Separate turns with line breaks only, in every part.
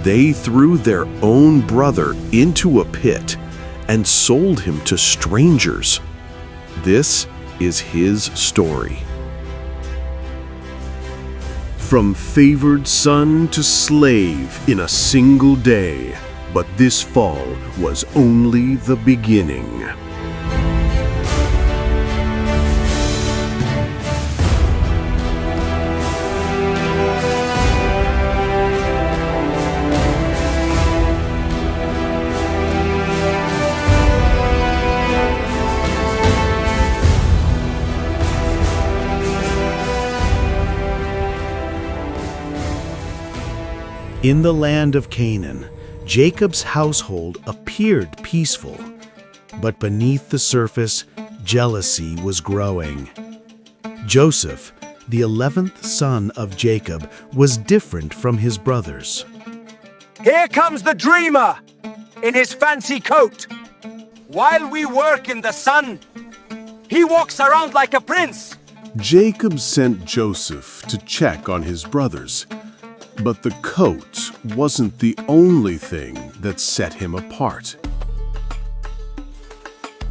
They threw their own brother into a pit and sold him to strangers. This is his story. From favored son to slave in a single day, but this fall was only the beginning.
In the land of Canaan, Jacob's household appeared peaceful, but beneath the surface, jealousy was growing. Joseph, the 11th son of Jacob, was different from his brothers.
Here comes the dreamer in his fancy coat. While we work in the sun, he walks around like a prince.
Jacob sent Joseph to check on his brothers. But the coat wasn't the only thing that set him apart.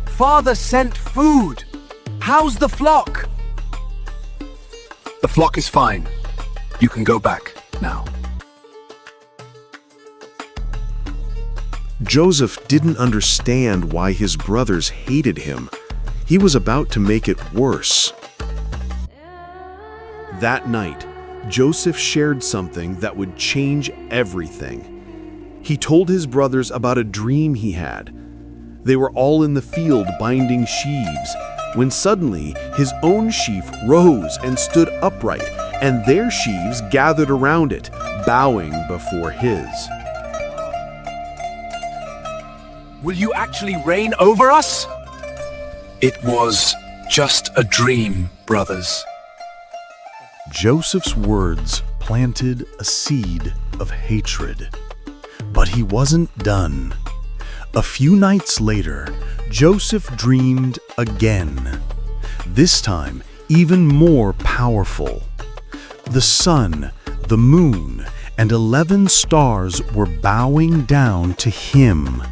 Father sent food. How's the flock?
The flock is fine. You can go back now.
Joseph didn't understand why his brothers hated him. He was about to make it worse. That night, Joseph shared something that would change everything. He told his brothers about a dream he had. They were all in the field binding sheaves, when suddenly his own sheaf rose and stood upright, and their sheaves gathered around it, bowing before his.
Will you actually reign over us?
It was just a dream, brothers.
Joseph's words planted a seed of hatred. But he wasn't done. A few nights later, Joseph dreamed again. This time, even more powerful. The sun, the moon, and 11 stars were bowing down to him.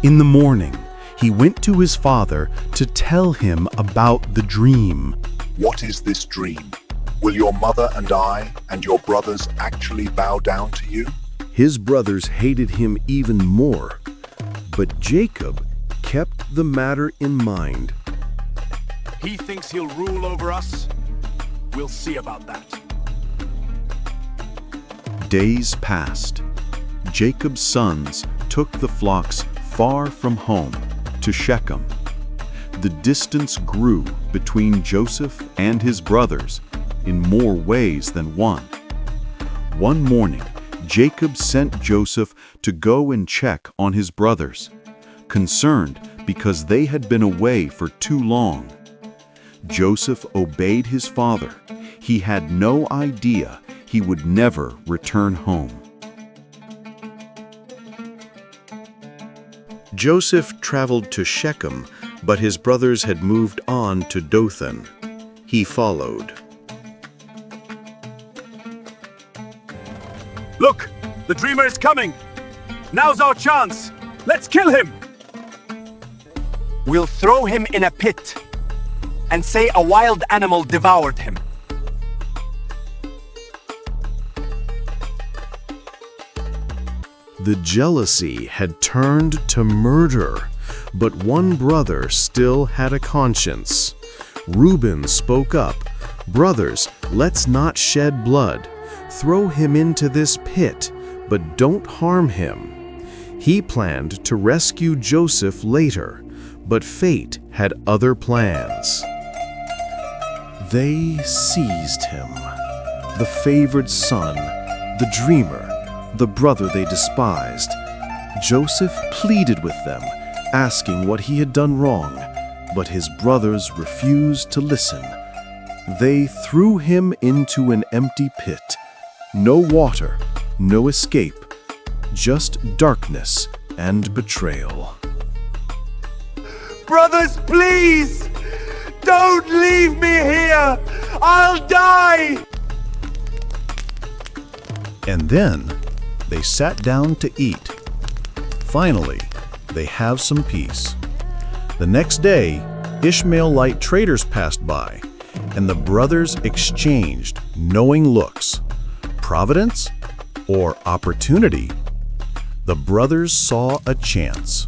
In the morning, he went to his father to tell him about the dream.
What is this dream? Will your mother and I and your brothers actually bow down to you?
His brothers hated him even more, but Jacob kept the matter in mind.
He thinks he'll rule over us. We'll see about that.
Days passed. Jacob's sons took the flocks far from home to Shechem. The distance grew between Joseph and his brothers in more ways than one. One morning, Jacob sent Joseph to go and check on his brothers, concerned because they had been away for too long. Joseph obeyed his father. He had no idea he would never return home. Joseph traveled to Shechem, but his brothers had moved on to Dothan. He followed.
Look, the dreamer is coming. Now's our chance. Let's kill him. We'll throw him in a pit and say a wild animal devoured him.
The jealousy had turned to murder, but one brother still had a conscience. Reuben spoke up, "Brothers, let's not shed blood. Throw him into this pit, but don't harm him." He planned to rescue Joseph later, but fate had other plans. They seized him, the favored son, the dreamer, the brother they despised. Joseph pleaded with them, asking what he had done wrong, but his brothers refused to listen. They threw him into an empty pit. No water, no escape, just darkness and betrayal.
Brothers, please! Don't leave me here! I'll die!
And then they sat down to eat. Finally, they have some peace. The next day, Ishmaelite traders passed by, and the brothers exchanged knowing looks. Providence or opportunity? The brothers saw a chance.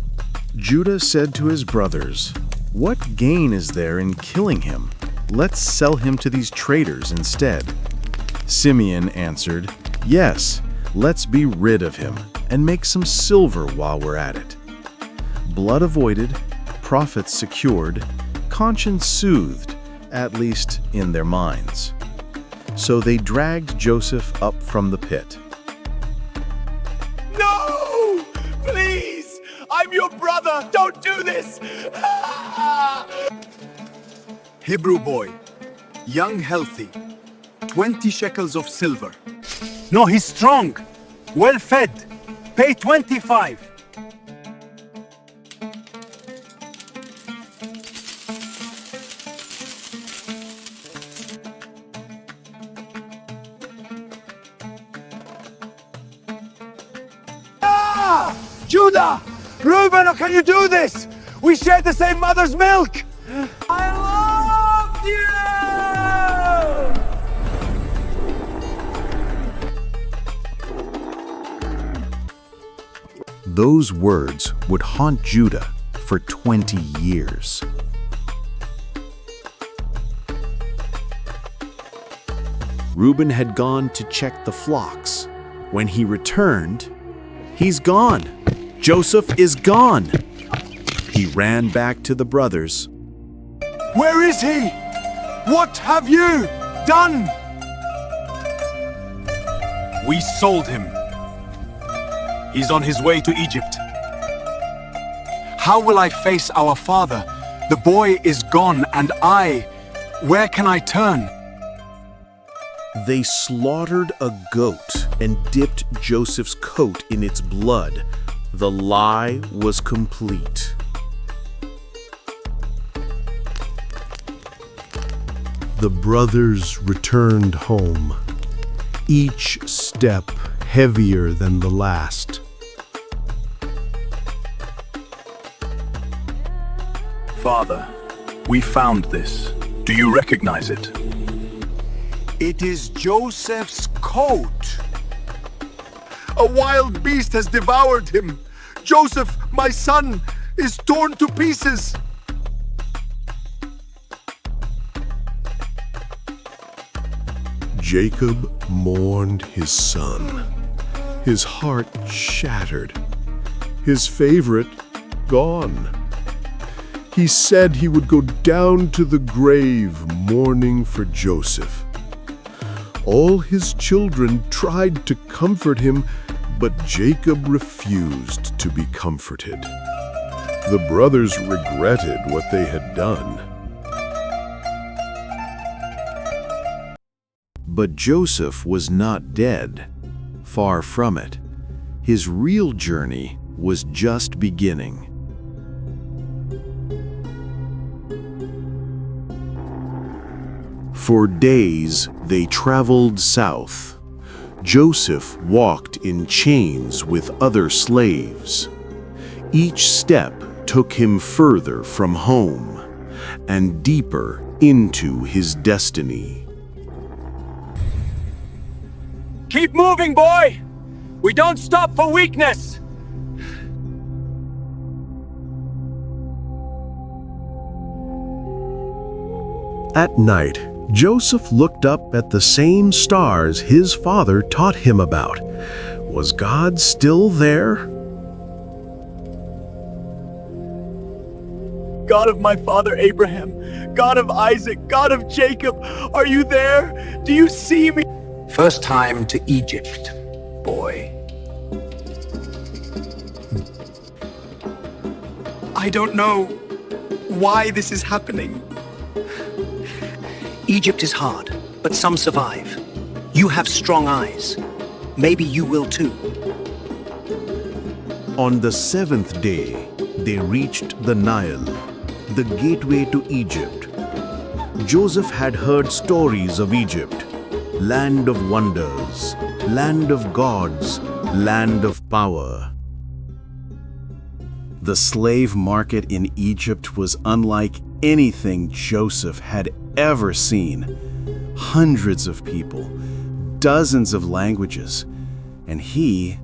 Judah said to his brothers, "What gain is there in killing him? Let's sell him to these traders instead." Simeon answered, "Yes, let's be rid of him and make some silver while we're at it." Blood avoided, profits secured, conscience soothed, at least in their minds. So they dragged Joseph up from the pit.
No! Please! I'm your brother! Don't do this!
Hebrew boy, young, healthy, 20 shekels of silver.
No, he's strong, well fed. Pay 25. Judah! Reuben, how can you do this? We share the same mother's milk! I love you!
Those words would haunt Judah for 20 years. Reuben had gone to check the flocks. When he returned, he's gone. Joseph is gone. He ran back to the brothers.
Where is he? What have you done?
We sold him. He's on his way to Egypt. How will I face our father? The boy is gone, and where can I turn?
They slaughtered a goat and dipped Joseph's coat in its blood. The lie was complete. The brothers returned home, each step heavier than the last.
Father, we found this. Do you recognize it?
It is Joseph's coat.
A wild beast has devoured him. Joseph, my son, is torn to pieces.
Jacob mourned his son, his heart shattered, his favorite gone. He said he would go down to the grave mourning for Joseph. All his children tried to comfort him, but Jacob refused to be comforted. The brothers regretted what they had done. But Joseph was not dead. Far from it. His real journey was just beginning. For days they traveled south. Joseph walked in chains with other slaves. Each step took him further from home and deeper into his destiny.
Keep moving, boy! We don't stop for weakness!
At night, Joseph looked up at the same stars his father taught him about. Was God still there?
God of my father Abraham, God of Isaac, God of Jacob, are you there? Do you see me?
First time to Egypt, boy.
I don't know why this is happening.
Egypt is hard, but some survive. You have strong eyes. Maybe you will too.
On the seventh day, they reached the Nile, the gateway to Egypt. Joseph had heard stories of Egypt, land of wonders, land of gods, land of power. The slave market in Egypt was unlike anything Joseph had ever seen. Hundreds of people, dozens of languages, and he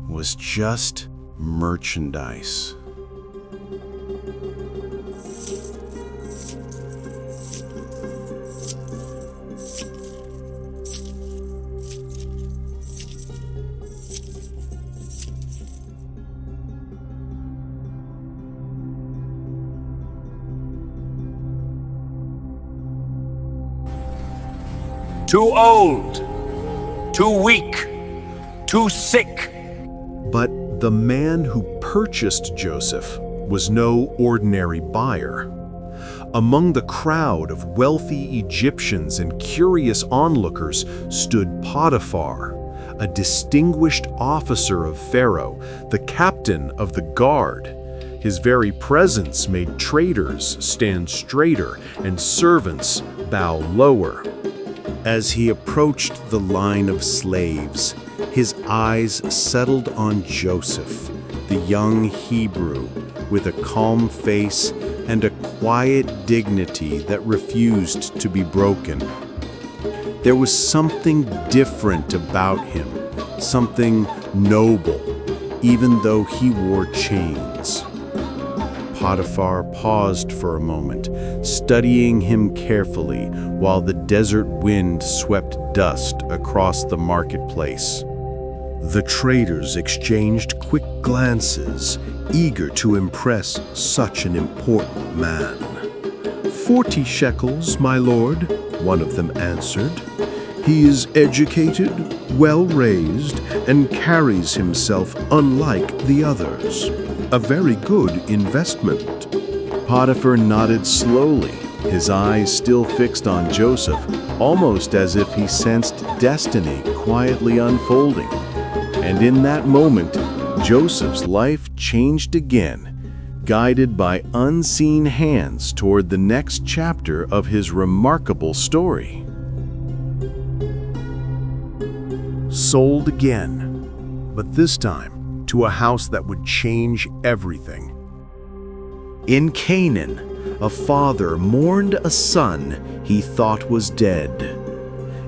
was just merchandise.
Too old, too weak, too sick.
But the man who purchased Joseph was no ordinary buyer. Among the crowd of wealthy Egyptians and curious onlookers stood Potiphar, a distinguished officer of Pharaoh, the captain of the guard. His very presence made traders stand straighter and servants bow lower.
As he approached the line of slaves, his eyes settled on Joseph, the young Hebrew, with a calm face and a quiet dignity that refused to be broken. There was something different about him, something noble, even though he wore chains. Potiphar paused for a moment, studying him carefully while the desert wind swept dust across the marketplace.
The traders exchanged quick glances, eager to impress such an important man. 40 shekels, my lord, one of them answered. He is educated, well-raised, and carries himself unlike the others. A very good investment.
Potiphar nodded slowly, his eyes still fixed on Joseph, almost as if he sensed destiny quietly unfolding. And in that moment, Joseph's life changed again, guided by unseen hands toward the next chapter of his remarkable story.
Sold again, but this time to a house that would change everything.
In Canaan, a father mourned a son he thought was dead.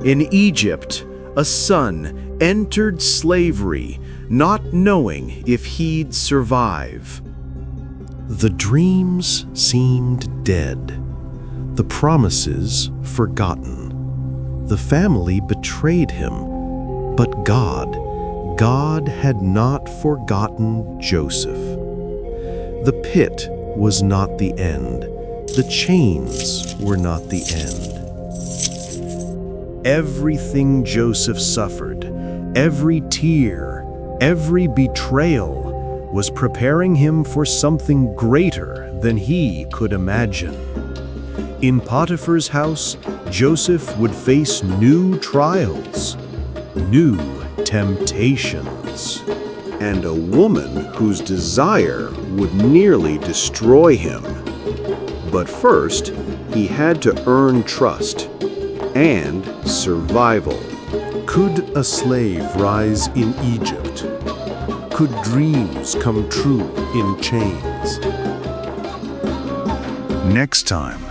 In Egypt, a son entered slavery, not knowing if he'd survive.
The dreams seemed dead, the promises forgotten. The family betrayed him, but God had not forgotten Joseph. The pit was not the end. The chains were not the end. Everything Joseph suffered, every tear, every betrayal, was preparing him for something greater than he could imagine. In Potiphar's house, Joseph would face new trials, new temptations, and a woman whose desire would nearly destroy him. But first, he had to earn trust and survival. Could a slave rise in Egypt? Could dreams come true in chains?
Next time